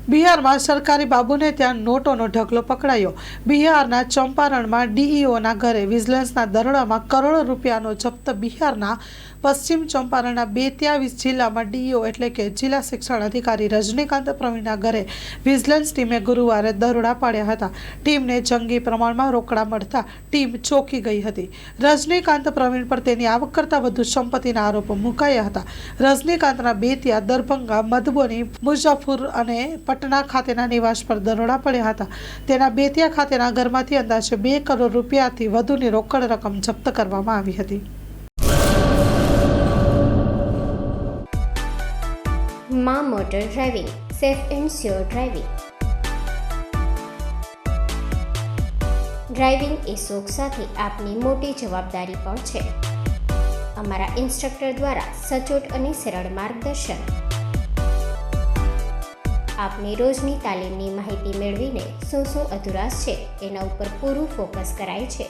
બિહારમાં સરકારી બાબુને ત્યાં નોટોનો ઢગલો પકડાયો। બિહારના ચંપારણમાં ડીઈઓના ઘરે વિજિલન્સના દરોડામાં કરોડો રૂપિયાનો જપ્ત। બિહારના પશ્ચિમ ચંપારણના 23 જિલ્લામાં ડીઈઓ એટલે કે જિલ્લા શિક્ષણ અધિકારી રજનીકાંત પ્રવીણના ઘરે વિજિલન્સ ટીમે ગુરુવારે દરોડા પાડ્યા હતા। ટીમને જંગી પ્રમાણમાં રોકડા મળતા ટીમ ચોંકી ગઈ હતી। રજનીકાંત પ્રવીણ પર તેની આવક કરતાં વધુ સંપત્તિના આરોપો મુકાયા હતા। રજનીકાંતના બેતિયા, દરભંગા, મધુબની, મુઝફ્ફરપુર અને પટના ખાતેના નિવાસ પર દરોડા પડ્યા હતા। તેના બેતિયા ખાતેના ઘરમાંથી અંદાજે 2 કરોડ રૂપિયાથી વધુની રોકડ રકમ જપ્ત કરવામાં આવી હતી। માં motor driving, safe and sure driving. Driving એ શોખ સાથે આપની મોટી જવાબદારી પણ છે। અમારા ઇન્સ્ટ્રક્ટર દ્વારા સચોટ અને સરળ માર્ગદર્શન। આપની રોજની તાલીમની માહિતી મેળવીને શું અધુરાશ છે એના ઉપર પૂરું ફોકસ કરાય છે।